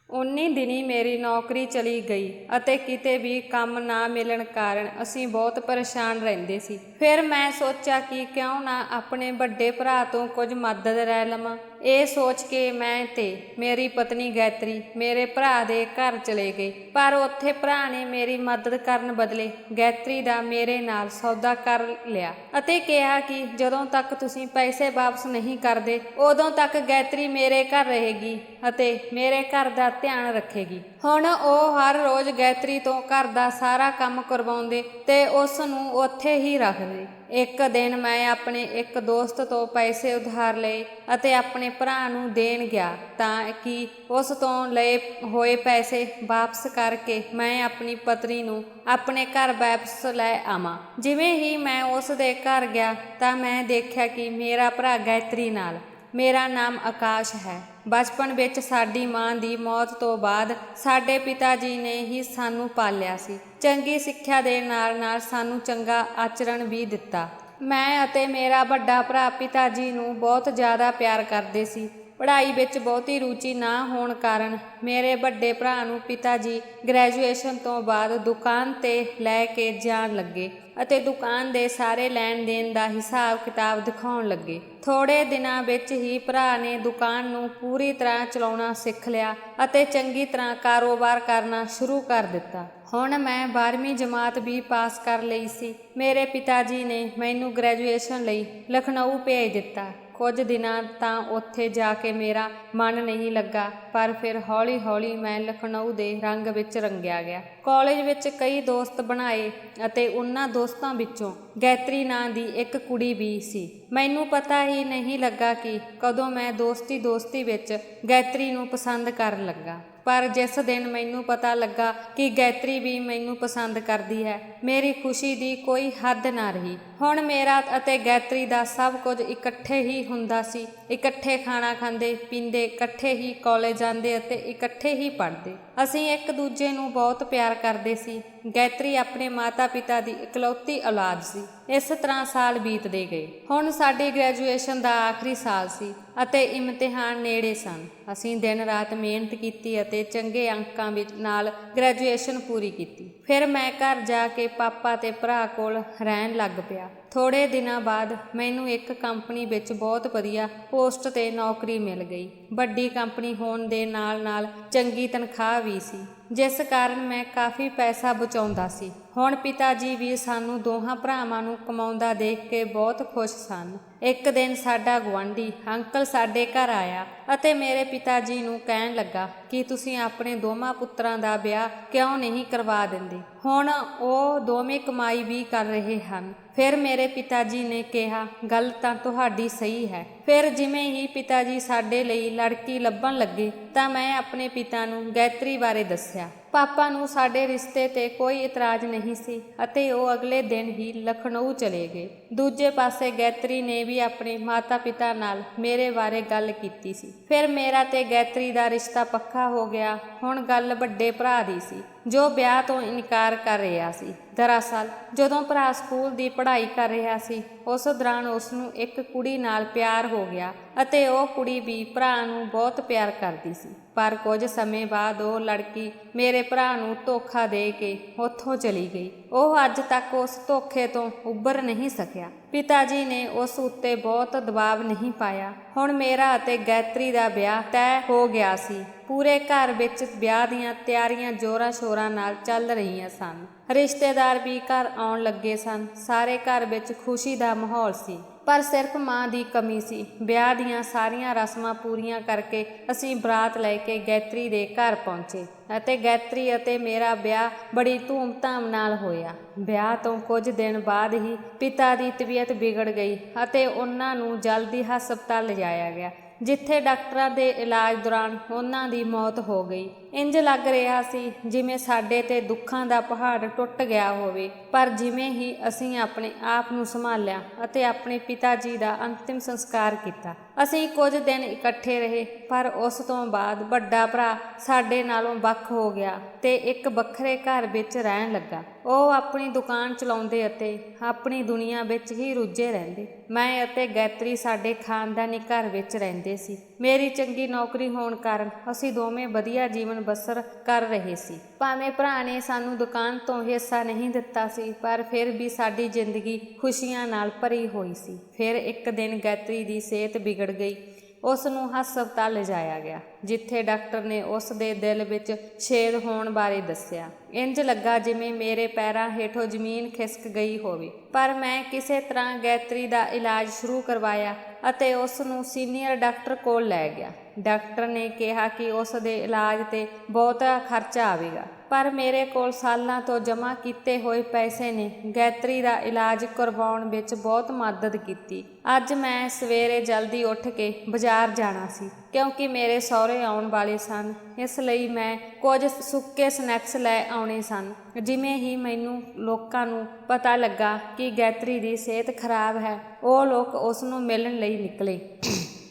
ਉਨੀ ਦਿਨੀ ਮੇਰੀ ਨੌਕਰੀ ਚਲੀ ਗਈ ਅਤੇ ਕਿਤੇ ਵੀ ਕੰਮ ਨਾ ਮਿਲਣ ਕਾਰਨ ਅਸੀਂ ਬਹੁਤ ਪਰੇਸ਼ਾਨ ਰਹਿੰਦੇ ਸੀ। ਫਿਰ ਮੈਂ ਸੋਚਿਆ ਕਿ ਕਿਉਂ ਨਾ ਆਪਣੇ ਵੱਡੇ ਭਰਾ ਤੋਂ ਕੁਝ ਮਦਦ ਲੈ ਲਵਾਂ। ਇਹ ਸੋਚ ਕੇ ਮੈਂ ਤੇ ਮੇਰੀ ਪਤਨੀ ਗੈਤਰੀ ਮੇਰੇ ਭਰਾ ਦੇ ਘਰ ਚਲੇ ਗਏ, ਪਰ ਉੱਥੇ ਭਰਾ ਨੇ ਮੇਰੀ ਮਦਦ ਕਰਨ ਬਦਲੇ ਗੈਤਰੀ ਦਾ ਮੇਰੇ ਨਾਲ ਸੌਦਾ ਕਰ ਲਿਆ ਅਤੇ ਕਿਹਾ ਕਿ ਜਦੋਂ ਤੱਕ ਤੁਸੀਂ ਪੈਸੇ ਵਾਪਸ ਨਹੀਂ ਕਰਦੇ ਉਦੋਂ ਤੱਕ ਗੈਤਰੀ ਮੇਰੇ ਘਰ ਰਹੇਗੀ ਅਤੇ ਮੇਰੇ ਘਰ ਦਾ ਧਿਆਨ ਰੱਖੇਗੀ। ਹੁਣ ਉਹ ਹਰ ਰੋਜ਼ ਗੈਤਰੀ ਤੋਂ ਘਰ ਦਾ ਸਾਰਾ ਕੰਮ ਕਰਵਾਉਂਦੇ ਤੇ ਉਸ ਨੂੰ ਉੱਥੇ ਹੀ ਰੱਖਦੇ। ਇੱਕ ਦਿਨ ਮੈਂ ਆਪਣੇ ਇੱਕ ਦੋਸਤ ਤੋਂ ਪੈਸੇ ਉਧਾਰ ਲਏ ਅਤੇ ਆਪਣੇ ਭਰਾ ਨੂੰ ਦੇਣ ਗਿਆ ਤਾਂ ਕਿ ਉਸ ਤੋਂ ਲਏ ਹੋਏ ਪੈਸੇ ਵਾਪਸ ਕਰਕੇ ਮੈਂ ਆਪਣੀ ਪਤਨੀ ਨੂੰ ਆਪਣੇ ਘਰ ਵਾਪਸ ਲੈ ਆਵਾਂ। ਜਿਵੇਂ ਹੀ ਮੈਂ ਉਸ ਦੇ ਘਰ ਗਿਆ ਤਾਂ ਮੈਂ ਦੇਖਿਆ ਕਿ ਮੇਰਾ ਭਰਾ ਗੈਤਰੀ ਨਾਲ। ਮੇਰਾ ਨਾਮ ਆਕਾਸ਼ ਹੈ। ਬਚਪਨ ਵਿੱਚ ਸਾਡੀ ਮਾਂ ਦੀ ਮੌਤ ਤੋਂ ਬਾਅਦ ਸਾਡੇ ਪਿਤਾ ਜੀ ਨੇ ਹੀ ਸਾਨੂੰ ਪਾਲਿਆ ਸੀ। ਚੰਗੀ ਸਿੱਖਿਆ ਦੇ ਨਾਲ ਨਾਲ ਸਾਨੂੰ ਚੰਗਾ ਆਚਰਣ ਵੀ ਦਿੱਤਾ। ਮੈਂ ਅਤੇ ਮੇਰਾ ਵੱਡਾ ਭਰਾ ਪਿਤਾ ਜੀ ਨੂੰ ਬਹੁਤ ਜ਼ਿਆਦਾ ਪਿਆਰ ਕਰਦੇ ਸੀ। ਪੜ੍ਹਾਈ ਵਿੱਚ ਬਹੁਤੀ ਰੁਚੀ ਨਾ ਹੋਣ ਕਾਰਨ ਮੇਰੇ ਵੱਡੇ ਭਰਾ ਨੂੰ ਪਿਤਾ ਜੀ ਗ੍ਰੈਜੂਏਸ਼ਨ ਤੋਂ ਬਾਅਦ ਦੁਕਾਨ 'ਤੇ ਲੈ ਕੇ ਜਾਣ ਲੱਗੇ ਅਤੇ ਦੁਕਾਨ ਦੇ ਸਾਰੇ ਲੈਣ ਦੇਣ ਦਾ ਹਿਸਾਬ ਕਿਤਾਬ ਦਿਖਾਉਣ ਲੱਗੇ। ਥੋੜ੍ਹੇ ਦਿਨਾਂ ਵਿੱਚ ਹੀ ਭਰਾ ਨੇ ਦੁਕਾਨ ਨੂੰ ਪੂਰੀ ਤਰ੍ਹਾਂ ਚਲਾਉਣਾ ਸਿੱਖ ਲਿਆ ਅਤੇ ਚੰਗੀ ਤਰ੍ਹਾਂ ਕਾਰੋਬਾਰ ਕਰਨਾ ਸ਼ੁਰੂ ਕਰ ਦਿੱਤਾ। ਹੁਣ ਮੈਂ 12ਵੀਂ ਜਮਾਤ ਵੀ ਪਾਸ ਕਰ ਲਈ ਸੀ। ਮੇਰੇ ਪਿਤਾ ਜੀ ਨੇ ਮੈਨੂੰ ਗ੍ਰੈਜੂਏਸ਼ਨ ਲਈ ਲਖਨਊ ਭੇਜ ਦਿੱਤਾ। ਕੁਝ ਦਿਨਾਂ ਤਾਂ ਉੱਥੇ ਜਾ ਕੇ ਮੇਰਾ ਮਨ ਨਹੀਂ ਲੱਗਾ, ਪਰ ਫਿਰ ਹੌਲੀ ਹੌਲੀ ਮੈਂ ਲਖਨਊ ਦੇ ਰੰਗ ਵਿੱਚ ਰੰਗਿਆ ਗਿਆ। ਕਾਲਜ ਵਿੱਚ ਕਈ ਦੋਸਤ ਬਣਾਏ ਅਤੇ ਉਹਨਾਂ ਦੋਸਤਾਂ ਵਿੱਚੋਂ ਗੈਤਰੀ ਨਾਂ ਦੀ ਇੱਕ ਕੁੜੀ ਵੀ ਸੀ। ਮੈਨੂੰ ਪਤਾ ਹੀ ਨਹੀਂ ਲੱਗਾ ਕਿ ਕਦੋਂ ਮੈਂ ਦੋਸਤੀ ਵਿੱਚ ਗੈਤਰੀ ਨੂੰ ਪਸੰਦ ਕਰਨ ਲੱਗਾ। ਪਰ ਜਿਸ ਦਿਨ ਮੈਨੂੰ ਪਤਾ ਲੱਗਾ ਕਿ ਗੈਤਰੀ ਵੀ ਮੈਨੂੰ ਪਸੰਦ ਕਰਦੀ ਹੈ, ਮੇਰੀ ਖੁਸ਼ੀ ਦੀ ਕੋਈ ਹੱਦ ਨਾ ਰਹੀ। ਹੁਣ ਮੇਰਾ ਅਤੇ ਗੈਤਰੀ ਦਾ ਸਭ ਕੁਝ ਇਕੱਠੇ ਹੀ ਹੁੰਦਾ ਸੀ। ਇਕੱਠੇ ਖਾਣਾ ਖਾਂਦੇ ਪੀਂਦੇ, ਇਕੱਠੇ ਹੀ ਕਾਲਜ ਜਾਂਦੇ ਅਤੇ ਇਕੱਠੇ ਹੀ ਪੜ੍ਹਦੇ। ਅਸੀਂ ਇੱਕ ਦੂਜੇ ਨੂੰ ਬਹੁਤ ਪਿਆਰ ਕਰਦੇ ਸੀ। ਗੈਤਰੀ ਆਪਣੇ ਮਾਤਾ ਪਿਤਾ ਦੀ ਇਕਲੌਤੀ ਔਲਾਦ ਸੀ। ਇਸ ਤਰ੍ਹਾਂ ਸਾਲ ਬੀਤਦੇ ਗਏ। ਹੁਣ ਸਾਡੀ ਗ੍ਰੈਜੂਏਸ਼ਨ ਦਾ ਆਖਰੀ ਸਾਲ ਸੀ ਅਤੇ ਇਮਤਿਹਾਨ ਨੇੜੇ ਸਨ। ਅਸੀਂ ਦਿਨ ਰਾਤ ਮਿਹਨਤ ਕੀਤੀ ਅਤੇ ਚੰਗੇ ਅੰਕਾਂ ਨਾਲ ਗ੍ਰੈਜੂਏਸ਼ਨ ਪੂਰੀ ਕੀਤੀ। ਫਿਰ ਮੈਂ ਘਰ ਜਾ ਕੇ ਪਾਪਾ ਤੇ ਭਰਾ ਕੋਲ ਰਹਿਣ ਲੱਗ ਪਿਆ। ਥੋੜ੍ਹੇ ਦਿਨਾਂ ਬਾਅਦ ਮੈਨੂੰ ਇੱਕ ਕੰਪਨੀ ਵਿੱਚ ਬਹੁਤ ਵਧੀਆ ਪੋਸਟ 'ਤੇ ਨੌਕਰੀ ਮਿਲ ਗਈ। ਵੱਡੀ ਕੰਪਨੀ ਹੋਣ ਦੇ ਨਾਲ ਨਾਲ ਚੰਗੀ ਤਨਖਾਹ ਵੀ ਸੀ, ਜਿਸ ਕਾਰਨ ਮੈਂ ਕਾਫੀ ਪੈਸਾ ਬਚਾਉਂਦਾ ਸੀ। ਹੁਣ ਪਿਤਾ ਜੀ ਵੀ ਸਾਨੂੰ ਦੋਹਾਂ ਭਰਾਵਾਂ ਨੂੰ ਕਮਾਉਂਦਾ ਦੇਖ ਕੇ ਬਹੁਤ ਖੁਸ਼ ਸਨ। ਇੱਕ ਦਿਨ ਸਾਡਾ ਗੁਆਂਢੀ ਅੰਕਲ ਸਾਡੇ ਘਰ ਆਇਆ ਅਤੇ ਮੇਰੇ ਪਿਤਾ ਜੀ ਨੂੰ ਕਹਿਣ ਲੱਗਾ ਕਿ ਤੁਸੀਂ ਆਪਣੇ ਦੋਵਾਂ ਪੁੱਤਰਾਂ ਦਾ ਵਿਆਹ ਕਿਉਂ ਨਹੀਂ ਕਰਵਾ ਦਿੰਦੇ। ਹੁਣ ਉਹ ਦੋਵੇਂ ਕਮਾਈ ਵੀ ਕਰ ਰਹੇ ਹਨ। ਫਿਰ ਮੇਰੇ ਪਿਤਾ ਜੀ ਨੇ ਕਿਹਾ, ਗੱਲ ਤਾਂ ਤੁਹਾਡੀ ਸਹੀ ਹੈ। ਫਿਰ ਜਿਵੇਂ ਹੀ ਪਿਤਾ ਜੀ ਸਾਡੇ ਲਈ ਲੜਕੀ ਲੱਭਣ ਲੱਗੇ ਤਾਂ ਮੈਂ ਆਪਣੇ ਪਿਤਾ ਨੂੰ ਗੈਤਰੀ ਬਾਰੇ ਦੱਸਿਆ। ਪਾਪਾ ਨੂੰ ਸਾਡੇ ਰਿਸ਼ਤੇ 'ਤੇ ਕੋਈ ਇਤਰਾਜ਼ ਨਹੀਂ ਸੀ ਅਤੇ ਉਹ ਅਗਲੇ ਦਿਨ ਹੀ ਲਖਨਊ ਚਲੇ ਗਏ। ਦੂਜੇ ਪਾਸੇ ਗੈਤਰੀ ਨੇ ਵੀ ਆਪਣੇ ਮਾਤਾ ਪਿਤਾ ਨਾਲ ਮੇਰੇ ਬਾਰੇ ਗੱਲ ਕੀਤੀ ਸੀ। ਫਿਰ ਮੇਰਾ ਤੇ ਗੈਤਰੀ ਦਾ ਰਿਸ਼ਤਾ ਪੱਕਾ ਹੋ ਗਿਆ। ਹੁਣ ਗੱਲ ਵੱਡੇ ਭਰਾ ਦੀ ਸੀ, ਜੋ ਵਿਆਹ ਤੋਂ ਇਨਕਾਰ ਕਰ ਰਿਹਾ ਸੀ। ਦਰਅਸਲ ਜਦੋਂ ਭਰਾ ਸਕੂਲ ਦੀ ਪੜ੍ਹਾਈ ਕਰ ਰਿਹਾ ਸੀ, ਉਸ ਦੌਰਾਨ ਉਸ ਨੂੰ ਇੱਕ ਕੁੜੀ ਨਾਲ ਪਿਆਰ ਹੋ ਗਿਆ ਅਤੇ ਉਹ ਕੁੜੀ ਵੀ ਭਰਾ ਨੂੰ ਬਹੁਤ ਪਿਆਰ ਕਰਦੀ ਸੀ। ਪਰ ਕੁਝ ਸਮੇਂ ਬਾਅਦ ਉਹ ਲੜਕੀ ਮੇਰੇ ਭਰਾ ਨੂੰ ਧੋਖਾ ਦੇ ਕੇ ਉੱਥੋਂ ਚਲੀ ਗਈ। ਉਹ ਅੱਜ ਤੱਕ ਉਸ ਧੋਖੇ ਤੋਂ ਉੱਭਰ ਨਹੀਂ ਸਕਿਆ। ਪਿਤਾ ਜੀ ਨੇ ਉਸ ਉੱਤੇ ਬਹੁਤ ਦਬਾਅ ਨਹੀਂ ਪਾਇਆ। ਹੁਣ ਮੇਰਾ ਅਤੇ ਗੈਤਰੀ ਦਾ ਵਿਆਹ ਤੈਅ ਹੋ ਗਿਆ ਸੀ। ਪੂਰੇ ਘਰ ਵਿੱਚ ਵਿਆਹ ਦੀਆਂ ਤਿਆਰੀਆਂ ਜ਼ੋਰਾਂ ਸ਼ੋਰਾਂ ਨਾਲ ਚੱਲ ਰਹੀਆਂ ਸਨ। ਰਿਸ਼ਤੇਦਾਰ ਵੀ ਘਰ ਆਉਣ ਲੱਗੇ ਸਨ। ਸਾਰੇ ਘਰ ਵਿੱਚ ਖੁਸ਼ੀ ਦਾ ਮਾਹੌਲ ਸੀ, ਪਰ ਸਿਰਫ ਮਾਂ ਦੀ ਕਮੀ ਸੀ। ਵਿਆਹ ਦੀਆਂ ਸਾਰੀਆਂ ਰਸਮਾਂ ਪੂਰੀਆਂ ਕਰਕੇ ਅਸੀਂ ਬਰਾਤ ਲੈ ਕੇ ਗੈਤਰੀ ਦੇ ਘਰ ਪਹੁੰਚੇ ਅਤੇ ਗੈਤਰੀ ਅਤੇ ਮੇਰਾ ਵਿਆਹ ਬੜੀ ਧੂਮ-ਧਾਮ ਨਾਲ ਹੋਇਆ। ਵਿਆਹ ਤੋਂ ਕੁਝ ਦਿਨ ਬਾਅਦ ਹੀ ਪਿਤਾ ਦੀ ਤਬੀਅਤ ਵਿਗੜ ਗਈ ਅਤੇ ਉਹਨਾਂ ਨੂੰ ਜਲਦੀ ਹਸਪਤਾਲ ਲਿਜਾਇਆ ਗਿਆ, ਜਿੱਥੇ ਡਾਕਟਰਾਂ ਦੇ ਇਲਾਜ ਦੌਰਾਨ ਉਹਨਾਂ ਦੀ ਮੌਤ ਹੋ ਗਈ। ਇੰਜ ਲੱਗ ਰਿਹਾ ਸੀ ਜਿਵੇਂ ਸਾਡੇ ਤੇ ਦੁੱਖਾਂ ਦਾ ਪਹਾੜ ਟੁੱਟ ਗਿਆ ਹੋਵੇ। ਪਰ ਜਿਵੇਂ ਹੀ ਅਸੀਂ ਆਪਣੇ ਆਪ ਨੂੰ ਸੰਭਾਲਿਆ ਅਤੇ ਆਪਣੇ ਪਿਤਾ ਜੀ ਦਾ ਅੰਤਿਮ ਸੰਸਕਾਰ ਕੀਤਾ, ਅਸੀਂ ਕੁਝ ਦਿਨ ਇਕੱਠੇ ਰਹੇ। ਪਰ ਉਸ ਤੋਂ ਬਾਅਦ ਵੱਡਾ ਭਰਾ ਸਾਡੇ ਨਾਲੋਂ ਵੱਖ ਹੋ ਗਿਆ ਤੇ ਇੱਕ ਵੱਖਰੇ ਘਰ ਵਿੱਚ ਰਹਿਣ ਲੱਗਾ। ਉਹ ਆਪਣੀ ਦੁਕਾਨ ਚਲਾਉਂਦੇ ਅਤੇ ਆਪਣੀ ਦੁਨੀਆ ਵਿੱਚ ਹੀ ਰੁੱਝੇ ਰਹਿੰਦੇ। ਮੈਂ ਅਤੇ ਗੈਤਰੀ ਸਾਡੇ ਖਾਨਦਾਨੀ ਘਰ ਵਿੱਚ ਰਹਿੰਦੇ ਸੀ। ਮੇਰੀ ਚੰਗੀ ਨੌਕਰੀ ਹੋਣ ਕਾਰਨ ਅਸੀਂ ਦੋਵੇਂ ਵਧੀਆ ਜੀਵਨ ਬਸਰ ਕਰ ਰਹੇ ਸੀ। ਭਾਵੇਂ ਭਰਾ ਨੇ ਸਾਨੂੰ ਦੁਕਾਨ ਤੋਂ ਹਿੱਸਾ ਨਹੀਂ ਦਿੱਤਾ ਸੀ, ਪਰ ਫਿਰ ਵੀ ਸਾਡੀ ਜ਼ਿੰਦਗੀ ਖੁਸ਼ੀਆਂ ਨਾਲ ਭਰੀ ਹੋਈ ਸੀ। ਫਿਰ ਇੱਕ ਦਿਨ ਗਾਇਤਰੀ ਦੀ ਸਿਹਤ ਵਿਗੜ ਗਈ। ਉਸ ਨੂੰ ਹਸਪਤਾਲ ਲਿਜਾਇਆ ਗਿਆ, ਜਿੱਥੇ ਡਾਕਟਰ ਨੇ ਉਸ ਦੇ ਦਿਲ ਵਿੱਚ ਛੇਦ ਹੋਣ ਬਾਰੇ ਦੱਸਿਆ। ਇੰਜ ਲੱਗਾ ਜਿਵੇਂ ਮੇਰੇ ਪੈਰਾਂ ਹੇਠੋਂ ਜ਼ਮੀਨ ਖਿਸਕ ਗਈ ਹੋਵੇ। ਪਰ ਮੈਂ ਕਿਸੇ ਤਰ੍ਹਾਂ ਗਾਇਤਰੀ ਦਾ ਇਲਾਜ ਸ਼ੁਰੂ ਕਰਵਾਇਆ ਅਤੇ ਉਸ ਨੂੰ ਸੀਨੀਅਰ ਡਾਕਟਰ ਕੋਲ ਲੈ ਗਿਆ। ਡਾਕਟਰ ਨੇ ਕਿਹਾ ਕਿ ਉਸ ਦੇ ਇਲਾਜ 'ਤੇ ਬਹੁਤਾ ਖਰਚਾ ਆਵੇਗਾ, ਪਰ ਮੇਰੇ ਕੋਲ ਸਾਲਾਂ ਤੋਂ ਜਮ੍ਹਾਂ ਕੀਤੇ ਹੋਏ ਪੈਸੇ ਨੇ ਗਾਇਤਰੀ ਦਾ ਇਲਾਜ ਕਰਵਾਉਣ ਵਿੱਚ ਬਹੁਤ ਮਦਦ ਕੀਤੀ। ਅੱਜ ਮੈਂ ਸਵੇਰੇ ਜਲਦੀ ਉੱਠ ਕੇ ਬਾਜ਼ਾਰ ਜਾਣਾ ਸੀ, ਕਿਉਂਕਿ ਮੇਰੇ ਸਹੁਰੇ ਆਉਣ ਵਾਲੇ ਸਨ। ਇਸ ਲਈ ਮੈਂ ਕੁਝ ਸੁੱਕੇ ਸਨੈਕਸ ਲੈ ਆਉਣੇ ਸਨ। ਜਿਵੇਂ ਹੀ ਮੈਨੂੰ ਲੋਕਾਂ ਨੂੰ ਪਤਾ ਲੱਗਾ ਕਿ ਗਾਇਤਰੀ ਦੀ ਸਿਹਤ ਖਰਾਬ ਹੈ, ਉਹ ਲੋਕ ਉਸ ਨੂੰ ਮਿਲਣ ਲਈ ਨਿਕਲੇ।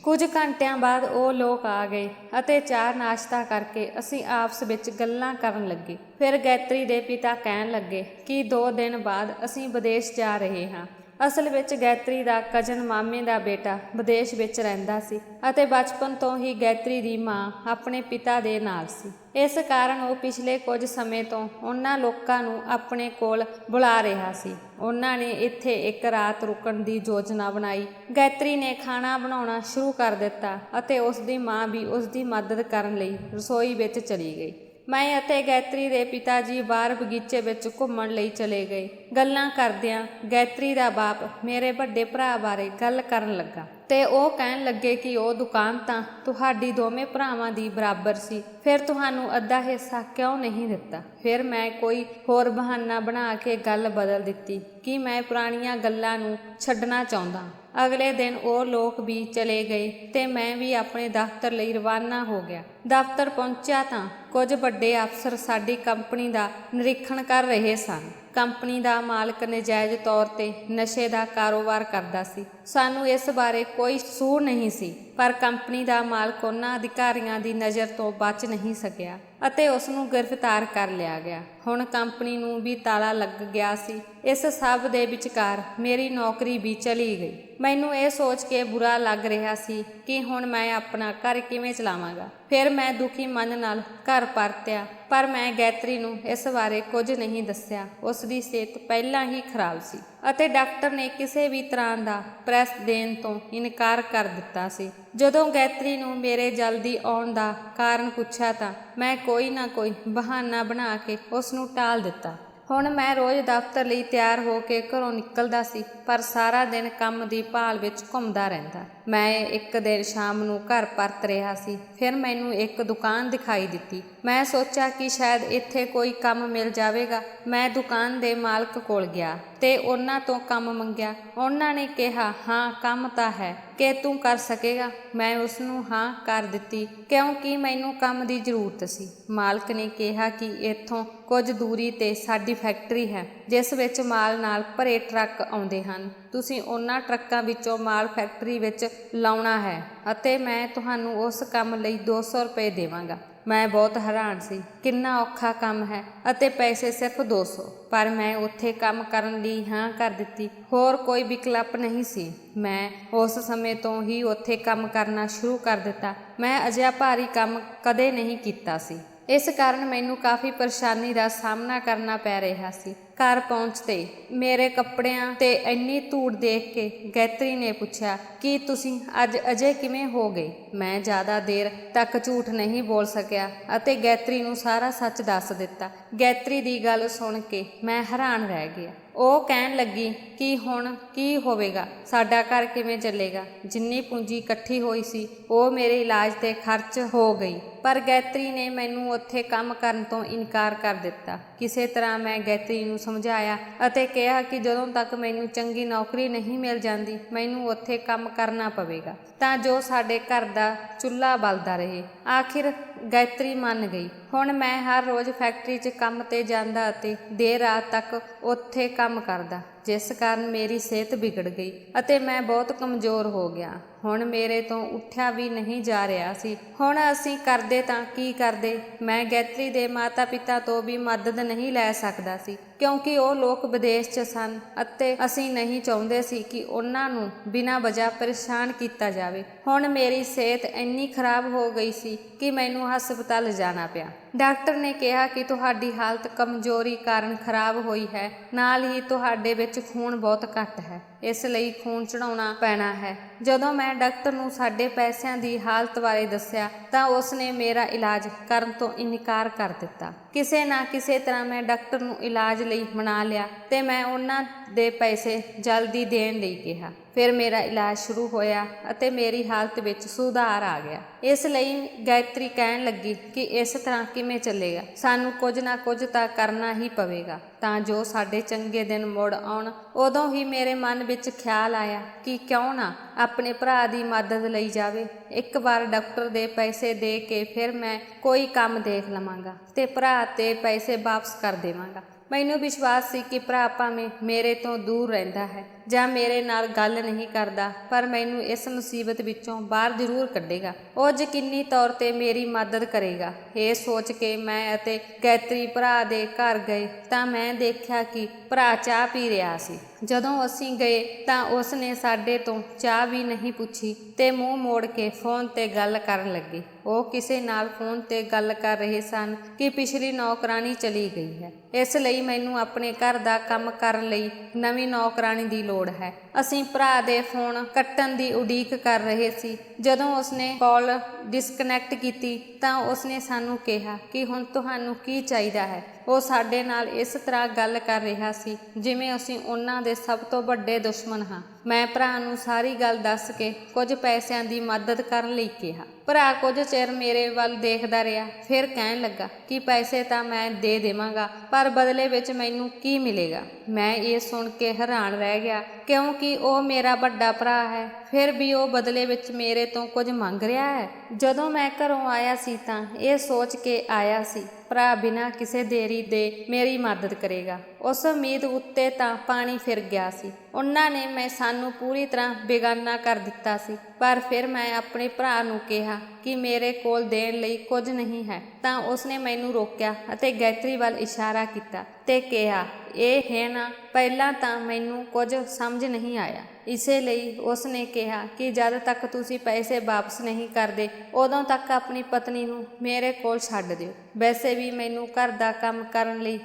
ਕੁਝ ਘੰਟਿਆਂ ਬਾਅਦ ਉਹ ਲੋਕ ਆ ਗਏ ਅਤੇ ਚਾਹ ਨਾਸ਼ਤਾ ਕਰਕੇ ਅਸੀਂ ਆਪਸ ਵਿੱਚ ਗੱਲਾਂ ਕਰਨ ਲੱਗੇ। ਫਿਰ ਗਾਇਤਰੀ ਦੇ ਪਿਤਾ ਕਹਿਣ ਲੱਗੇ ਕਿ 2 ਦਿਨ ਬਾਅਦ ਅਸੀਂ ਵਿਦੇਸ਼ ਜਾ ਰਹੇ ਹਾਂ। ਅਸਲ ਵਿੱਚ ਗਾਇਤਰੀ ਦਾ ਕਜ਼ਨ ਮਾਮੇ ਦਾ ਬੇਟਾ ਵਿਦੇਸ਼ ਵਿੱਚ ਰਹਿੰਦਾ ਸੀ ਅਤੇ ਬਚਪਨ ਤੋਂ ਹੀ ਗਾਇਤਰੀ ਦੀ ਮਾਂ ਆਪਣੇ ਪਿਤਾ ਦੇ ਨਾਲ ਸੀ। ਇਸ ਕਾਰਨ ਉਹ ਪਿਛਲੇ ਕੁਝ ਸਮੇਂ ਤੋਂ ਉਹਨਾਂ ਲੋਕਾਂ ਨੂੰ ਆਪਣੇ ਕੋਲ ਬੁਲਾ ਰਿਹਾ ਸੀ। ਉਹਨਾਂ ਨੇ ਇੱਥੇ ਇੱਕ ਰਾਤ ਰੁਕਣ ਦੀ ਯੋਜਨਾ ਬਣਾਈ। ਗਾਇਤਰੀ ਨੇ ਖਾਣਾ ਬਣਾਉਣਾ ਸ਼ੁਰੂ ਕਰ ਦਿੱਤਾ ਅਤੇ ਉਸ ਦੀ ਮਾਂ ਵੀ ਉਸ ਦੀ ਮਦਦ ਕਰਨ ਲਈ ਰਸੋਈ ਵਿੱਚ ਚਲੀ ਗਈ। ਮੈਂ ਅਤੇ ਗਾਇਤਰੀ ਦੇ ਪਿਤਾ ਜੀ ਬਾਹਰ ਬਗੀਚੇ ਵਿੱਚ ਘੁੰਮਣ ਲਈ ਚਲੇ ਗਏ। ਗੱਲਾਂ ਕਰਦਿਆਂ ਗਾਇਤਰੀ ਦਾ ਬਾਪ ਮੇਰੇ ਵੱਡੇ ਭਰਾ ਬਾਰੇ ਗੱਲ ਕਰਨ ਲੱਗਾ ਤੇ ਉਹ ਕਹਿਣ ਲੱਗੇ ਕਿ ਉਹ ਦੁਕਾਨ ਤਾਂ ਤੁਹਾਡੀ ਦੋਵੇਂ ਭਰਾਵਾਂ ਦੀ ਬਰਾਬਰ ਸੀ, ਫਿਰ ਤੁਹਾਨੂੰ ਅੱਧਾ ਹਿੱਸਾ ਕਿਉਂ ਨਹੀਂ ਦਿੱਤਾ। ਫਿਰ ਮੈਂ ਕੋਈ ਹੋਰ ਬਹਾਨਾ ਬਣਾ ਕੇ ਗੱਲ ਬਦਲ ਦਿੱਤੀ ਕਿ ਮੈਂ ਪੁਰਾਣੀਆਂ ਗੱਲਾਂ ਨੂੰ ਛੱਡਣਾ ਚਾਹੁੰਦਾ। ਅਗਲੇ ਦਿਨ ਉਹ ਲੋਕ ਵੀ ਚਲੇ ਗਏ ਤੇ ਮੈਂ ਵੀ ਆਪਣੇ ਦਫ਼ਤਰ ਲਈ ਰਵਾਨਾ ਹੋ ਗਿਆ। ਦਫ਼ਤਰ ਪਹੁੰਚਿਆ ਤਾਂ ਕੁਝ ਵੱਡੇ ਅਫਸਰ ਸਾਡੀ ਕੰਪਨੀ ਦਾ ਨਿਰੀਖਣ ਕਰ ਰਹੇ ਸਨ। ਕੰਪਨੀ ਦਾ ਮਾਲਕ ਨਜਾਇਜ਼ ਤੌਰ ਤੇ ਨਸ਼ੇ ਦਾ ਕਾਰੋਬਾਰ ਕਰਦਾ ਸੀ। ਸਾਨੂੰ ਇਸ ਬਾਰੇ ਕੋਈ ਸੂਹ ਨਹੀਂ ਸੀ, ਪਰ ਕੰਪਨੀ ਦਾ ਮਾਲਕ ਉਹਨਾਂ ਅਧਿਕਾਰੀਆਂ ਦੀ ਨਜ਼ਰ ਤੋਂ ਬਚ ਨਹੀਂ ਸਕਿਆ ਅਤੇ ਉਸ ਨੂੰ ਗ੍ਰਿਫਤਾਰ ਕਰ ਲਿਆ ਗਿਆ। ਹੁਣ ਕੰਪਨੀ ਨੂੰ ਵੀ ਤਾਲਾ ਲੱਗ ਗਿਆ ਸੀ। ਇਸ ਸਭ ਦੇ ਵਿਚਕਾਰ ਮੇਰੀ ਨੌਕਰੀ ਵੀ ਚਲੀ ਗਈ। ਮੈਨੂੰ ਇਹ ਸੋਚ ਕੇ ਬੁਰਾ ਲੱਗ ਰਿਹਾ ਸੀ ਕਿ ਹੁਣ ਮੈਂ ਆਪਣਾ ਘਰ ਕਿਵੇਂ ਚਲਾਵਾਂਗਾ। ਫਿਰ ਮੈਂ ਦੁਖੀ ਮਨ ਨਾਲ ਘਰ ਪਰਤਿਆ, ਪਰ ਮੈਂ ਗਾਇਤਰੀ ਨੂੰ ਇਸ ਬਾਰੇ ਕੁਝ ਨਹੀਂ ਦੱਸਿਆ। ਉਸ ਦੀ ਸਿਹਤ ਪਹਿਲਾਂ ਹੀ ਖਰਾਬ ਸੀ ਅਤੇ ਡਾਕਟਰ ਨੇ ਕਿਸੇ ਵੀ ਤਰ੍ਹਾਂ ਦਾ ਪ੍ਰੈਸ ਦੇਣ ਤੋਂ ਇਨਕਾਰ ਕਰ ਦਿੱਤਾ ਸੀ। ਜਦੋਂ ਗਾਇਤਰੀ ਨੂੰ ਮੇਰੇ ਜਲਦੀ ਆਉਣ ਦਾ ਕਾਰਨ ਪੁੱਛਿਆ ਤਾਂ ਮੈਂ ਕੋਈ ਨਾ ਕੋਈ ਬਹਾਨਾ ਬਣਾ ਕੇ ਉਸ ਨੂੰ ਟਾਲ ਦਿੱਤਾ। ਹੁਣ ਮੈਂ ਰੋਜ਼ ਦਫ਼ਤਰ ਲਈ ਤਿਆਰ ਹੋ ਕੇ ਘਰੋਂ ਨਿਕਲਦਾ ਸੀ, ਪਰ ਸਾਰਾ ਦਿਨ ਕੰਮ ਦੀ ਭਾਲ ਵਿੱਚ ਘੁੰਮਦਾ ਰਹਿੰਦਾ। ਮੈਂ ਇੱਕ ਦਿਨ ਸ਼ਾਮ ਨੂੰ ਘਰ ਪਰਤ ਰਿਹਾ ਸੀ। ਫਿਰ ਮੈਨੂੰ ਇੱਕ ਦੁਕਾਨ ਦਿਖਾਈ ਦਿੱਤੀ। ਮੈਂ ਸੋਚਿਆ ਕਿ ਸ਼ਾਇਦ ਇੱਥੇ ਕੋਈ ਕੰਮ ਮਿਲ ਜਾਵੇਗਾ। ਮੈਂ ਦੁਕਾਨ ਦੇ ਮਾਲਕ ਕੋਲ ਗਿਆ ਤੇ ਉਹਨਾਂ ਤੋਂ ਕੰਮ ਮੰਗਿਆ। ਉਹਨਾਂ ਨੇ ਕਿਹਾ, ਹਾਂ ਕੰਮ ਤਾਂ ਹੈ, ਕਿ ਤੂੰ ਕਰ ਸਕੇਗਾ। ਮੈਂ ਉਸ ਨੂੰ ਹਾਂ ਕਰ ਦਿੱਤੀ ਕਿਉਂਕਿ ਮੈਨੂੰ ਕੰਮ ਦੀ ਜ਼ਰੂਰਤ ਸੀ। ਮਾਲਕ ਨੇ ਕਿਹਾ ਕਿ ਇੱਥੋਂ ਕੁਝ ਦੂਰੀ ਤੇ ਸਾਡੀ ਫੈਕਟਰੀ ਹੈ, ਜਿਸ ਵਿੱਚ ਮਾਲ ਨਾਲ ਭਰੇ ਟਰੱਕ ਆਉਂਦੇ ਹਨ। ਤੁਸੀਂ ਉਹਨਾਂ ਟਰੱਕਾਂ ਵਿੱਚੋਂ ਮਾਲ ਫੈਕਟਰੀ ਵਿੱਚ ਲਾਉਣਾ ਹੈ ਅਤੇ ਮੈਂ ਤੁਹਾਨੂੰ ਉਸ ਕੰਮ ਲਈ 200 ਰੁਪਏ ਦੇਵਾਂਗਾ। ਮੈਂ ਬਹੁਤ ਹੈਰਾਨ ਸੀ, ਕਿੰਨਾ ਔਖਾ ਕੰਮ ਹੈ ਅਤੇ ਪੈਸੇ ਸਿਰਫ 200। ਪਰ ਮੈਂ ਉੱਥੇ ਕੰਮ ਕਰਨ ਲਈ ਹਾਂ ਕਰ ਦਿੱਤੀ। ਹੋਰ ਕੋਈ ਵਿਕਲਪ ਨਹੀਂ ਸੀ। ਮੈਂ ਉਸ ਸਮੇਂ ਤੋਂ ਹੀ ਉੱਥੇ ਕੰਮ ਕਰਨਾ ਸ਼ੁਰੂ ਕਰ ਦਿੱਤਾ। ਮੈਂ ਅਜਿਹਾ ਭਾਰੀ ਕੰਮ ਕਦੇ ਨਹੀਂ ਕੀਤਾ ਸੀ। ਇਸ ਕਾਰਨ ਮੈਨੂੰ ਕਾਫੀ ਪਰੇਸ਼ਾਨੀ ਦਾ ਸਾਹਮਣਾ ਕਰਨਾ ਪੈ ਰਿਹਾ ਸੀ। ਘਰ ਪਹੁੰਚਦੇ ਮੇਰੇ ਕੱਪੜਿਆਂ ਤੇ ਇੰਨੀ ਧੂੜ ਦੇਖ ਕੇ ਗਾਇਤਰੀ ਨੇ ਪੁੱਛਿਆ ਕਿ ਤੁਸੀਂ ਅੱਜ ਅਜੇ ਕਿਵੇਂ ਹੋ ਗਏ। ਮੈਂ ਜ਼ਿਆਦਾ ਦੇਰ ਤੱਕ ਝੂਠ ਨਹੀਂ ਬੋਲ ਸਕਿਆ ਅਤੇ ਗਾਇਤਰੀ ਨੂੰ ਸਾਰਾ ਸੱਚ ਦੱਸ ਦਿੱਤਾ। ਗਾਇਤਰੀ ਦੀ ਗੱਲ ਸੁਣ ਕੇ ਮੈਂ ਹੈਰਾਨ ਰਹਿ ਗਿਆ। ਉਹ ਕਹਿਣ ਲੱਗੀ ਕਿ ਹੁਣ ਕੀ ਹੋਵੇਗਾ, ਸਾਡਾ ਘਰ ਕਿਵੇਂ ਚੱਲੇਗਾ। ਜਿੰਨੀ ਪੂੰਜੀ ਇਕੱਠੀ ਹੋਈ ਸੀ ਉਹ ਮੇਰੇ ਇਲਾਜ ਤੇ ਖਰਚ ਹੋ ਗਈ। ਪਰ ਗਾਇਤਰੀ ਨੇ ਮੈਨੂੰ ਉੱਥੇ ਕੰਮ ਕਰਨ ਤੋਂ ਇਨਕਾਰ ਕਰ ਦਿੱਤਾ। ਕਿਸੇ ਤਰ੍ਹਾਂ ਮੈਂ ਗਾਇਤਰੀ ਨੂੰ ਸਮਝਾਇਆ ਅਤੇ ਕਿਹਾ ਕਿ ਜਦੋਂ ਤੱਕ ਮੈਨੂੰ ਚੰਗੀ ਨੌਕਰੀ ਨਹੀਂ ਮਿਲ ਜਾਂਦੀ, ਮੈਨੂੰ ਉੱਥੇ ਕੰਮ ਕਰਨਾ ਪਵੇਗਾ ਤਾਂ ਜੋ ਸਾਡੇ ਘਰ ਦਾ ਚੁੱਲ੍ਹਾ ਬਲਦਾ ਰਹੇ। ਆਖਿਰ ਗਾਇਤਰੀ ਮੰਨ ਗਈ। ਹੁਣ ਮੈਂ ਹਰ ਰੋਜ਼ ਫੈਕਟਰੀ 'ਚ ਕੰਮ ਤੇ ਜਾਂਦਾ ਅਤੇ ਦੇਰ ਰਾਤ ਤੱਕ ਉੱਥੇ ਕੰਮ ਕਰਦਾ। ਜਿਸ ਕਾਰਨ ਮੇਰੀ ਸਿਹਤ ਵਿਗੜ ਗਈ ਅਤੇ ਮੈਂ ਬਹੁਤ ਕਮਜ਼ੋਰ ਹੋ ਗਿਆ। ਹੁਣ ਮੇਰੇ ਤੋਂ ਉੱਠਿਆ ਵੀ ਨਹੀਂ ਜਾ ਰਿਹਾ ਸੀ। ਹੁਣ ਅਸੀਂ ਕਰਦੇ ਤਾਂ ਕੀ ਕਰਦੇ। ਮੈਂ ਗੈਤਰੀ ਦੇ ਮਾਤਾ ਪਿਤਾ ਤੋਂ ਵੀ ਮਦਦ ਨਹੀਂ ਲੈ ਸਕਦਾ ਸੀ, ਕਿਉਂਕਿ ਉਹ ਲੋਕ ਵਿਦੇਸ਼ 'ਚ ਸਨ ਅਤੇ ਅਸੀਂ ਨਹੀਂ ਚਾਹੁੰਦੇ ਸੀ ਕਿ ਉਹਨਾਂ ਨੂੰ ਬਿਨਾਂ ਵਜ੍ਹਾ ਪਰੇਸ਼ਾਨ ਕੀਤਾ ਜਾਵੇ। ਹੁਣ ਮੇਰੀ ਸਿਹਤ ਇੰਨੀ ਖਰਾਬ ਹੋ ਗਈ ਸੀ ਕਿ ਮੈਨੂੰ ਹਸਪਤਾਲ ਜਾਣਾ ਪਿਆ। ਡਾਕਟਰ ਨੇ ਕਿਹਾ ਕਿ ਤੁਹਾਡੀ ਹਾਲਤ ਕਮਜ਼ੋਰੀ ਕਾਰਨ ਖਰਾਬ ਹੋਈ ਹੈ, ਨਾਲ ਹੀ ਤੁਹਾਡੇ ਵਿੱਚ ਖੂਨ ਬਹੁਤ ਘੱਟ ਹੈ, ਇਸ ਲਈ ਖੂਨ ਚੜਾਉਣਾ ਪੈਣਾ ਹੈ। ਜਦੋਂ ਮੈਂ ਡਾਕਟਰ ਨੂੰ ਸਾਡੇ ਪੈਸਿਆਂ ਦੀ ਹਾਲਤ ਬਾਰੇ ਦੱਸਿਆ ਤਾਂ ਉਸ ਨੇ ਮੇਰਾ ਇਲਾਜ ਕਰਨ ਤੋਂ ਇਨਕਾਰ ਕਰ ਦਿੱਤਾ। ਕਿਸੇ ਨਾ ਕਿਸੇ ਤਰ੍ਹਾਂ ਮੈਂ ਡਾਕਟਰ ਨੂੰ ਇਲਾਜ ਲਈ ਮਨਾ ਲਿਆ ਤੇ ਮੈਂ ਉਹਨਾਂ ਦੇ ਪੈਸੇ ਜਲਦੀ ਦੇਣ ਲਈ ਕਿਹਾ। ਫਿਰ ਮੇਰਾ ਇਲਾਜ ਸ਼ੁਰੂ ਹੋਇਆ ਅਤੇ ਮੇਰੀ ਹਾਲਤ ਵਿੱਚ ਸੁਧਾਰ ਆ ਗਿਆ। ਇਸ ਲਈ ਗਾਇਤਰੀ ਕਹਿਣ ਲੱਗੀ ਕਿ ਇਸ ਤਰ੍ਹਾਂ ਕਿਵੇਂ ਚੱਲੇਗਾ, ਸਾਨੂੰ ਕੁਝ ਨਾ ਕੁਝ ਤਾਂ ਕਰਨਾ ਹੀ ਪਵੇਗਾ ਤਾਂ ਜੋ ਸਾਡੇ ਚੰਗੇ ਦਿਨ ਮੁੜ ਆਉਣ। ਉਦੋਂ ਹੀ ਮੇਰੇ ਮਨ ਵਿੱਚ ਖਿਆਲ ਆਇਆ ਕਿ ਕਿਉਂ ਨਾ ਆਪਣੇ ਭਰਾ ਦੀ ਮਦਦ ਲਈ ਜਾਵੇ। ਇੱਕ ਵਾਰ ਡਾਕਟਰ ਦੇ ਪੈਸੇ ਦੇ ਕੇ ਫਿਰ ਮੈਂ ਕੋਈ ਕੰਮ ਦੇਖ ਲਵਾਂਗਾ ਤੇ ਭਰਾ ਤੇ ਪੈਸੇ ਵਾਪਸ ਕਰ ਦੇਵਾਂਗਾ। ਮੈਨੂੰ ਵਿਸ਼ਵਾਸ ਸੀ ਕਿ ਭਰਾ ਭਾਵੇਂ ਮੇਰੇ ਤੋਂ ਦੂਰ ਰਹਿੰਦਾ ਹੈ ਜਾਂ ਮੇਰੇ ਨਾਲ ਗੱਲ ਨਹੀਂ ਕਰਦਾ, ਪਰ ਮੈਨੂੰ ਇਸ ਮੁਸੀਬਤ ਵਿੱਚੋਂ ਬਾਹਰ ਜ਼ਰੂਰ ਕੱਢੇਗਾ। ਉਹ ਯਕੀਨੀ ਤੌਰ ਤੇ ਮੇਰੀ ਮਦਦ ਕਰੇਗਾ। ਇਹ ਸੋਚ ਕੇ ਮੈਂ ਅਤੇ ਗਾਇਤਰੀ ਭਰਾ ਦੇ ਘਰ ਗਏ ਤਾਂ ਮੈਂ ਦੇਖਿਆ ਕਿ ਭਰਾ ਚਾਹ ਪੀ ਰਿਹਾ ਸੀ। ਜਦੋਂ ਅਸੀਂ ਗਏ ਤਾਂ ਉਸ ਨੇ ਸਾਡੇ ਤੋਂ ਚਾਹ ਵੀ ਨਹੀਂ ਪੁੱਛੀ ਤੇ ਮੂੰਹ ਮੋੜ ਕੇ ਫੋਨ ਤੇ ਗੱਲ ਕਰਨ ਲੱਗੇ। ਉਹ ਕਿਸੇ ਨਾਲ ਫੋਨ ਤੇ ਗੱਲ ਕਰ ਰਹੇ ਸਨ ਕਿ ਪਿਛਲੀ ਨੌਕਰਾਨੀ ਚਲੀ ਗਈ ਹੈ, ਇਸ ਲਈ ਮੈਨੂੰ ਆਪਣੇ ਘਰ ਦਾ ਕੰਮ ਕਰਨ ਲਈ ਨਵੀਂ ਨੌਕਰਾਨੀ ਦੀ ਲੋੜ ਹੈ। ਅਸੀਂ ਭਰਾ ਦੇ ਫੋਨ ਕੱਟਣ ਦੀ ਉਡੀਕ ਕਰ ਰਹੇ ਸੀ। ਜਦੋਂ ਉਸਨੇ ਕਾਲ ਡਿਸਕਨੈਕਟ ਕੀਤੀ ਤਾਂ ਉਸਨੇ ਸਾਨੂੰ ਕਿਹਾ ਕਿ ਹੁਣ ਤੁਹਾਨੂੰ ਕੀ ਚਾਹੀਦਾ ਹੈ। ਉਹ ਸਾਡੇ ਨਾਲ ਇਸ ਤਰ੍ਹਾਂ ਗੱਲ ਕਰ ਰਿਹਾ ਸੀ ਜਿਵੇਂ ਅਸੀਂ ਉਹਨਾਂ ਦੇ ਸਭ ਤੋਂ ਵੱਡੇ ਦੁਸ਼ਮਣ ਹਾਂ। ਮੈਂ ਭਰਾ ਨੂੰ ਸਾਰੀ ਗੱਲ ਦੱਸ ਕੇ ਕੁਝ ਪੈਸਿਆਂ ਦੀ ਮਦਦ ਕਰਨ ਲਈ ਕਿਹਾ। ਭਰਾ ਕੁਝ ਚਿਰ ਮੇਰੇ ਵੱਲ ਦੇਖਦਾ ਰਿਹਾ, ਫਿਰ ਕਹਿਣ ਲੱਗਾ ਕਿ ਪੈਸੇ ਤਾਂ ਮੈਂ ਦੇ ਦੇਵਾਂਗਾ, ਪਰ ਬਦਲੇ ਵਿੱਚ ਮੈਨੂੰ ਕੀ ਮਿਲੇਗਾ। ਮੈਂ ਇਹ ਸੁਣ ਕੇ ਹੈਰਾਨ ਰਹਿ ਗਿਆ, ਕਿਉਂਕਿ ਉਹ ਮੇਰਾ ਵੱਡਾ ਭਰਾ ਹੈ, ਫਿਰ ਵੀ ਉਹ ਬਦਲੇ ਵਿੱਚ ਮੇਰੇ ਤੋਂ ਕੁਝ ਮੰਗ ਰਿਹਾ ਹੈ। ਜਦੋਂ ਮੈਂ ਘਰੋਂ ਆਇਆ ਸੀ ਤਾਂ ਇਹ ਸੋਚ ਕੇ ਆਇਆ ਸੀ ਭਰਾ ਬਿਨਾਂ ਕਿਸੇ ਦੇਰੀ ਦੇ ਮੇਰੀ ਮਦਦ ਕਰੇਗਾ। ਉਸ ਉਮੀਦ ਉੱਤੇ ਤਾਂ ਪਾਣੀ ਫਿਰ ਗਿਆ ਸੀ। ਉਹਨਾਂ ਨੇ ਸਾਨੂੰ ਪੂਰੀ ਤਰ੍ਹਾਂ ਬੇਗਾਨਾ ਕਰ ਦਿੱਤਾ ਸੀ। ਪਰ ਫਿਰ ਮੈਂ ਆਪਣੇ ਭਰਾ ਨੂੰ ਕਿਹਾ ਕਿ ਮੇਰੇ ਕੋਲ ਦੇਣ ਲਈ ਕੁਝ ਨਹੀਂ ਹੈ ਤਾਂ ਉਸਨੇ ਮੈਨੂੰ ਰੋਕਿਆ ਅਤੇ ਗਾਇਤਰੀ ਵੱਲ ਇਸ਼ਾਰਾ ਕੀਤਾ ਤੇ ਕਿਹਾ, ਇਹ ਹੈ ਨਾ, ਪਹਿਲਾਂ ਤਾਂ ਮੈਨੂੰ ਕੁਝ ਸਮਝ ਨਹੀਂ ਆਇਆ। ਇਸੇ ਲਈ ਉਸਨੇ ਕਿਹਾ ਕਿ ਜਦ ਤੱਕ ਤੁਸੀਂ ਪੈਸੇ ਵਾਪਸ ਨਹੀਂ ਕਰਦੇ ਉਦੋਂ ਤੱਕ ਆਪਣੀ ਪਤਨੀ ਨੂੰ ਮੇਰੇ ਕੋਲ ਛੱਡ ਦਿਓ। ਵੈਸੇ ਵੀ ਮੈਨੂੰ ਘਰ ਦਾ ਕੰਮ ਕਰਨ ਲਈ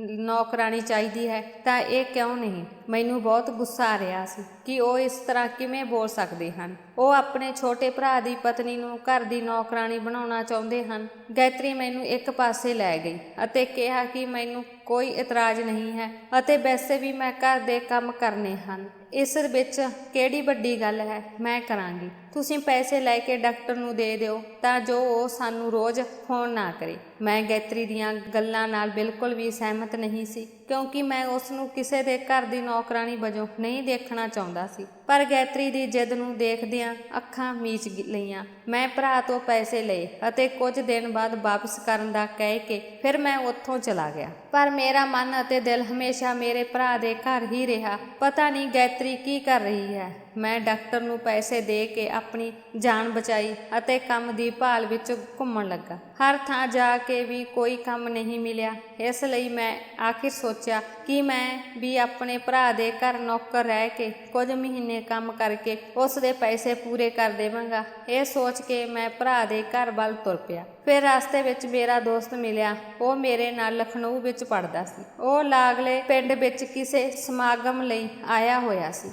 ਨੌਕਰਾਨੀ ਚਾਹੀਦੀ ਹੈ ਤਾਂ ਇਹ ਕਿਉਂ ਨਹੀਂ। ਮੈਨੂੰ ਬਹੁਤ ਗੁੱਸਾ ਆ ਰਿਹਾ ਸੀ ਕਿ ਉਹ ਇਸ ਤਰ੍ਹਾਂ ਕਿਵੇਂ ਬੋਲ ਸਕਦੇ ਹਨ। ਉਹ ਆਪਣੇ ਛੋਟੇ ਭਰਾ ਦੀ ਪਤਨੀ ਨੂੰ ਘਰ ਦੀ ਨੌਕਰਾਨੀ ਬਣਾਉਣਾ ਚਾਹੁੰਦੇ ਹਨ। ਗਾਇਤਰੀ ਮੈਨੂੰ ਇੱਕ ਪਾਸੇ ਲੈ ਗਈ ਅਤੇ ਕਿਹਾ ਕਿ ਮੈਨੂੰ ਕੋਈ ਇਤਰਾਜ਼ ਨਹੀਂ ਹੈ ਅਤੇ ਵੈਸੇ ਵੀ ਮੈਂ ਘਰ ਦੇ ਕੰਮ ਕਰਨੇ ਹਨ, ਇਸ ਵਿੱਚ ਕਿਹੜੀ ਵੱਡੀ ਗੱਲ ਹੈ, ਮੈਂ ਕਰਾਂਗੀ। ਤੁਸੀਂ ਪੈਸੇ ਲੈ ਕੇ ਡਾਕਟਰ ਨੂੰ ਦੇ ਦਿਓ ਤਾਂ ਜੋ ਉਹ ਸਾਨੂੰ ਰੋਜ਼ ਫੋਨ ਨਾ ਕਰੇ। ਮੈਂ ਗਾਇਤਰੀ ਦੀਆਂ ਗੱਲਾਂ ਨਾਲ ਬਿਲਕੁਲ ਵੀ ਸਹਿਮਤ ਨਹੀਂ ਸੀ, ਕਿਉਂਕਿ ਮੈਂ ਉਸ ਨੂੰ ਕਿਸੇ ਦੇ ਘਰ ਦੀ ਨੌਕਰਾਨੀ ਵਜੋਂ ਨਹੀਂ ਦੇਖਣਾ ਚਾਹੁੰਦਾ ਸੀ। ਪਰ ਗਾਇਤਰੀ ਦੀ ਜਿੱਦ ਨੂੰ ਦੇਖਦਿਆਂ ਅੱਖਾਂ ਮੀਚ ਲਈਆਂ। ਮੈਂ ਭਰਾ ਤੋਂ ਪੈਸੇ ਲਏ ਅਤੇ ਕੁਝ ਦਿਨ ਬਾਅਦ ਵਾਪਸ ਕਰਨ ਦਾ ਕਹਿ ਕੇ ਫਿਰ ਮੈਂ ਉੱਥੋਂ ਚਲਾ ਗਿਆ। ਪਰ ਮੇਰਾ ਮਨ ਅਤੇ ਦਿਲ ਹਮੇਸ਼ਾ ਮੇਰੇ ਭਰਾ ਦੇ ਘਰ ਹੀ ਰਿਹਾ। ਪਤਾ ਨਹੀਂ ਗਾਇਤਰੀ ਕੀ ਕਰ ਰਹੀ ਹੈ। ਮੈਂ ਡਾਕਟਰ ਨੂੰ ਪੈਸੇ ਦੇ ਕੇ ਆਪਣੀ ਜਾਨ ਬਚਾਈ ਅਤੇ ਕੰਮ ਦੀ ਭਾਲ ਵਿੱਚ ਘੁੰਮਣ ਲੱਗਾ। ਹਰ ਥਾਂ ਜਾ ਕੇ ਵੀ ਕੋਈ ਕੰਮ ਨਹੀਂ ਮਿਲਿਆ। ਇਸ ਲਈ ਮੈਂ ਆਖਿਰ ਸੋਚਿਆ ਕਿ ਮੈਂ ਵੀ ਆਪਣੇ ਭਰਾ ਦੇ ਘਰ ਨੌਕਰ ਰਹਿ ਕੇ ਕੁਝ ਮਹੀਨੇ ਕੰਮ ਕਰਕੇ ਉਸ ਦੇ ਪੈਸੇ ਪੂਰੇ ਕਰ ਦੇਵਾਂਗਾ। ਇਹ ਸੋਚ ਕੇ ਮੈਂ ਭਰਾ ਦੇ ਘਰ ਵੱਲ ਤੁਰ ਪਿਆ। ਫਿਰ ਰਸਤੇ ਵਿੱਚ ਮੇਰਾ ਦੋਸਤ ਮਿਲਿਆ। ਉਹ ਮੇਰੇ ਨਾਲ ਲਖਨਊ ਵਿੱਚ ਪੜ੍ਹਦਾ ਸੀ। ਉਹ ਲਾਗਲੇ ਪਿੰਡ ਵਿੱਚ ਕਿਸੇ ਸਮਾਗਮ ਲਈ ਆਇਆ ਹੋਇਆ ਸੀ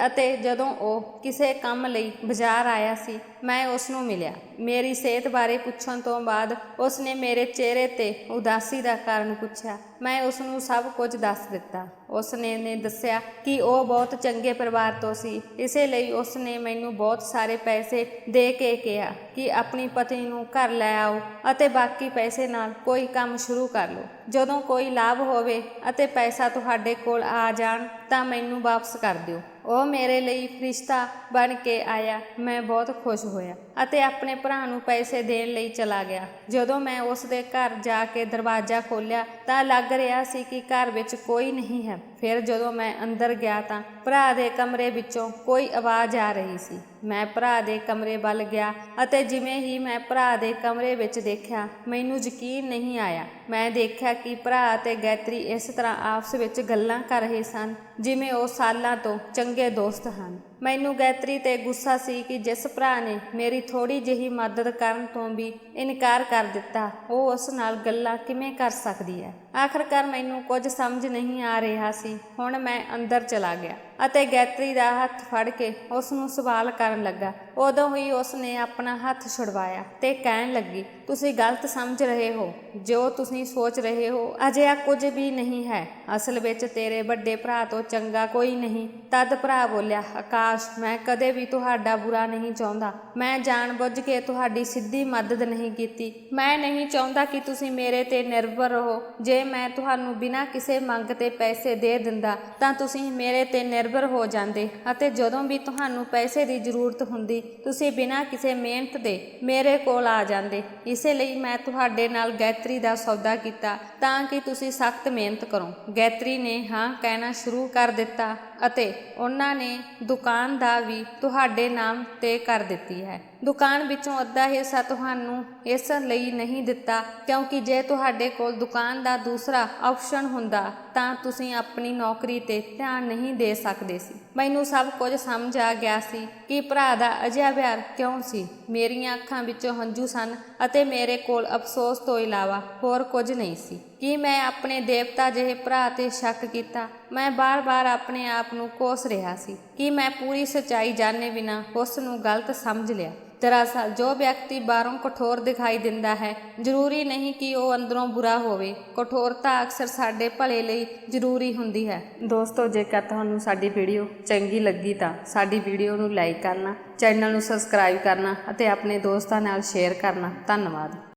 ਅਤੇ ਜਦੋਂ ਉਹ ਕਿਸੇ ਕੰਮ ਲਈ ਬਾਜ਼ਾਰ ਆਇਆ ਸੀ ਮੈਂ ਉਸ ਨੂੰ ਮਿਲਿਆ। ਮੇਰੀ ਸਿਹਤ ਬਾਰੇ ਪੁੱਛਣ ਤੋਂ ਬਾਅਦ ਉਸ ਨੇ ਮੇਰੇ ਚਿਹਰੇ ਤੇ ਉਦਾਸੀ ਦਾ ਕਾਰਨ ਪੁੱਛਿਆ। ਮੈਂ ਉਸ ਨੂੰ ਸਭ ਕੁਝ ਦੱਸ ਦਿੱਤਾ। ਉਸ ਨੇ ਦੱਸਿਆ ਕਿ ਉਹ ਬਹੁਤ ਚੰਗੇ ਪਰਿਵਾਰ ਤੋਂ ਸੀ, ਇਸੇ ਲਈ ਉਸ ਨੇ ਮੈਨੂੰ ਬਹੁਤ ਸਾਰੇ ਪੈਸੇ ਦੇ ਕੇ ਕਿਹਾ ਕਿ ਆਪਣੀ ਪਤਨੀ ਨੂੰ ਘਰ ਲੈ ਆਓ ਅਤੇ ਬਾਕੀ ਪੈਸੇ ਨਾਲ ਕੋਈ ਕੰਮ ਸ਼ੁਰੂ ਕਰ ਲਓ। ਜਦੋਂ ਕੋਈ ਲਾਭ ਹੋਵੇ ਅਤੇ ਪੈਸਾ ਤੁਹਾਡੇ ਕੋਲ ਆ ਜਾਣ ਤਾਂ ਮੈਨੂੰ ਵਾਪਸ ਕਰ ਦਿਓ। ਉਹ ਮੇਰੇ ਲਈ ਫਰਿਸ਼ਤਾ ਬਣ ਕੇ ਆਇਆ। ਮੈਂ ਬਹੁਤ ਖੁਸ਼ ਹੋਇਆ ਅਤੇ ਆਪਣੇ ਭਰਾ ਨੂੰ ਪੈਸੇ ਦੇਣ ਲਈ ਚਲਾ ਗਿਆ। ਜਦੋਂ ਮੈਂ ਉਸ ਦੇ ਘਰ ਜਾ ਕੇ ਦਰਵਾਜ਼ਾ ਖੋਲ੍ਹਿਆ ਤਾਂ ਲੱਗ ਰਿਹਾ ਸੀ ਕਿ ਘਰ ਵਿੱਚ ਕੋਈ ਨਹੀਂ ਹੈ। ਫਿਰ ਜਦੋਂ ਮੈਂ ਅੰਦਰ ਗਿਆ ਤਾਂ ਭਰਾ ਦੇ ਕਮਰੇ ਵਿੱਚੋਂ ਕੋਈ ਆਵਾਜ਼ ਆ ਰਹੀ ਸੀ। ਮੈਂ ਭਰਾ ਦੇ ਕਮਰੇ ਵੱਲ ਗਿਆ ਅਤੇ ਜਿਵੇਂ ਹੀ ਮੈਂ ਭਰਾ ਦੇ ਕਮਰੇ ਵਿੱਚ ਦੇਖਿਆ, ਮੈਨੂੰ ਯਕੀਨ ਨਹੀਂ ਆਇਆ। ਮੈਂ ਦੇਖਿਆ ਕਿ ਭਰਾ ਅਤੇ ਗੈਤਰੀ ਇਸ ਤਰ੍ਹਾਂ ਆਪਸ ਵਿੱਚ ਗੱਲਾਂ ਕਰ ਰਹੇ ਸਨ ਜਿਵੇਂ ਉਹ ਸਾਲਾਂ ਤੋਂ ਚੰਗੇ ਦੋਸਤ ਹਨ। ਮੈਨੂੰ ਗੈਤਰੀ ਤੇ ਗੁੱਸਾ ਸੀ ਕਿ ਜਿਸ ਭਰਾ ਨੇ ਮੇਰੀ ਥੋੜੀ ਜਿਹੀ ਮਦਦ ਕਰਨ ਤੋਂ ਵੀ ਇਨਕਾਰ ਕਰ ਦਿੱਤਾ, ਉਹ ਉਸ ਨਾਲ ਗੱਲਾਂ ਕਿਵੇਂ ਕਰ ਸਕਦੀ ਹੈ। ਆਖਰਕਾਰ ਮੈਨੂੰ ਕੁਝ ਸਮਝ ਨਹੀਂ ਆ ਰਿਹਾ ਸੀ। ਹੁਣ ਮੈਂ ਅੰਦਰ ਚਲਾ ਗਿਆ ਅਤੇ ਗੈਤਰੀ ਦਾ ਹੱਥ ਫੜ ਕੇ ਉਸ ਨੂੰ ਸਵਾਲ ਕਰਨ ਲੱਗਾ। ਉਦੋਂ ਹੀ ਉਸ ਨੇ ਆਪਣਾ ਹੱਥ ਛੁਡਵਾਇਆ ਤੇ ਕਹਿਣ ਲੱਗੀ, ਤੁਸੀਂ ਗਲਤ ਸਮਝ ਰਹੇ ਹੋ। ਜੋ ਤੁਸੀਂ ਸੋਚ ਰਹੇ ਹੋ ਅਜਿਹਾ ਕੁਝ ਵੀ ਨਹੀਂ ਹੈ। ਅਸਲ ਵਿੱਚ ਤੇਰੇ ਵੱਡੇ ਭਰਾ ਤੋਂ ਚੰਗਾ ਕੋਈ ਨਹੀਂ। ਤਦ ਭਰਾ ਬੋਲਿਆ, ਆਕਾਸ਼, ਮੈਂ ਕਦੇ ਵੀ ਤੁਹਾਡਾ ਬੁਰਾ ਨਹੀਂ ਚਾਹੁੰਦਾ। ਮੈਂ ਜਾਣਬੁੱਝ ਕੇ ਤੁਹਾਡੀ ਸਿੱਧੀ ਮਦਦ ਨਹੀਂ ਕੀਤੀ। ਮੈਂ ਨਹੀਂ ਚਾਹੁੰਦਾ ਕਿ ਤੁਸੀਂ ਮੇਰੇ ਤੇ ਨਿਰਭਰ ਰਹੋ। ਜੇ ਮੈਂ ਤੁਹਾਨੂੰ ਬਿਨਾਂ ਕਿਸੇ ਮੰਗ ਤੇ ਪੈਸੇ ਦੇ ਦਿੰਦਾ ਤਾਂ ਤੁਸੀਂ ਮੇਰੇ ਤੇ ਨਿਰਭਰ ਹੋ ਜਾਂਦੇ ਅਤੇ ਜਦੋਂ ਵੀ ਤੁਹਾਨੂੰ ਪੈਸੇ ਦੀ ਜ਼ਰੂਰਤ ਹੁੰਦੀ ਤੁਸੀਂ ਬਿਨਾਂ ਕਿਸੇ ਮਿਹਨਤ ਦੇ ਮੇਰੇ ਕੋਲ ਆ ਜਾਂਦੇ। ਇਸੇ ਲਈ ਮੈਂ ਤੁਹਾਡੇ ਨਾਲ ਗੈਤਰੀ ਦਾ ਸੌਦਾ ਕੀਤਾ ਤਾਂ ਕਿ ਤੁਸੀਂ ਸਖਤ ਮਿਹਨਤ ਕਰੋ। ਗੈਤਰੀ ਨੇ ਹਾਂ ਕਹਿਣਾ ਸ਼ੁਰੂ ਕਰ ਦਿੱਤਾ ਅਤੇ ਉਹਨਾਂ ਨੇ ਦੁਕਾਨ ਦਾ ਵੀ ਤੁਹਾਡੇ ਨਾਮ ਤੇ ਕਰ ਦਿੱਤੀ ਹੈ। ਦੁਕਾਨ ਵਿੱਚੋਂ ਅੱਧਾ ਹਿੱਸਾ ਤੁਹਾਨੂੰ ਇਸ ਲਈ ਨਹੀਂ ਦਿੱਤਾ ਕਿਉਂਕਿ ਜੇ ਤੁਹਾਡੇ ਕੋਲ ਦੁਕਾਨ ਦਾ ਦੂਸਰਾ ਆਪਸ਼ਨ ਹੁੰਦਾ ਤਾਂ ਤੁਸੀਂ ਆਪਣੀ ਨੌਕਰੀ ਤੇ ਧਿਆਨ ਨਹੀਂ ਦੇ ਸਕਦੇ ਸੀ। ਮੈਨੂੰ ਸਭ ਕੁਝ ਸਮਝ ਆ ਗਿਆ ਸੀ ਕਿ ਭਰਾ ਦਾ ਅਜਿਹਾ ਵਿਹਾਰ ਕਿਉਂ ਸੀ। ਮੇਰੀਆਂ ਅੱਖਾਂ ਵਿੱਚੋਂ ਹੰਝੂ ਸਨ ਅਤੇ ਮੇਰੇ ਕੋਲ ਅਫਸੋਸ ਤੋਂ ਇਲਾਵਾ ਹੋਰ ਕੁਝ ਨਹੀਂ ਸੀ। ਕੀ ਮੈਂ ਆਪਣੇ ਦੇਵਤਾ ਜਿਹੇ ਭਰਾ ਤੇ ਸ਼ੱਕ ਕੀਤਾ? ਮੈਂ ਬਾਰ-ਬਾਰ ਆਪਣੇ ਆਪ ਨੂੰ ਕੋਸ ਰਿਹਾ ਸੀ ਕਿ ਮੈਂ ਪੂਰੀ ਸੱਚਾਈ ਜਾਣੇ ਬਿਨਾਂ ਉਸ ਨੂੰ ਗਲਤ ਸਮਝ ਲਿਆ। ਦਰਅਸਲ ਜੋ ਵਿਅਕਤੀ ਬਾਹਰੋਂ ਕਠੋਰ ਦਿਖਾਈ ਦਿੰਦਾ ਹੈ ਜ਼ਰੂਰੀ ਨਹੀਂ ਕਿ ਉਹ ਅੰਦਰੋਂ ਬੁਰਾ ਹੋਵੇ। ਕਠੋਰਤਾ ਅਕਸਰ ਸਾਡੇ ਭਲੇ ਲਈ ਜ਼ਰੂਰੀ ਹੁੰਦੀ ਹੈ। ਦੋਸਤੋ, ਜੇਕਰ ਤੁਹਾਨੂੰ ਸਾਡੀ ਵੀਡੀਓ ਚੰਗੀ ਲੱਗੀ ਤਾਂ ਸਾਡੀ ਵੀਡੀਓ ਨੂੰ ਲਾਈਕ ਕਰਨਾ, ਚੈਨਲ ਨੂੰ ਸਬਸਕ੍ਰਾਈਬ ਕਰਨਾ ਅਤੇ ਆਪਣੇ ਦੋਸਤਾਂ ਨਾਲ ਸ਼ੇਅਰ ਕਰਨਾ। ਧੰਨਵਾਦ।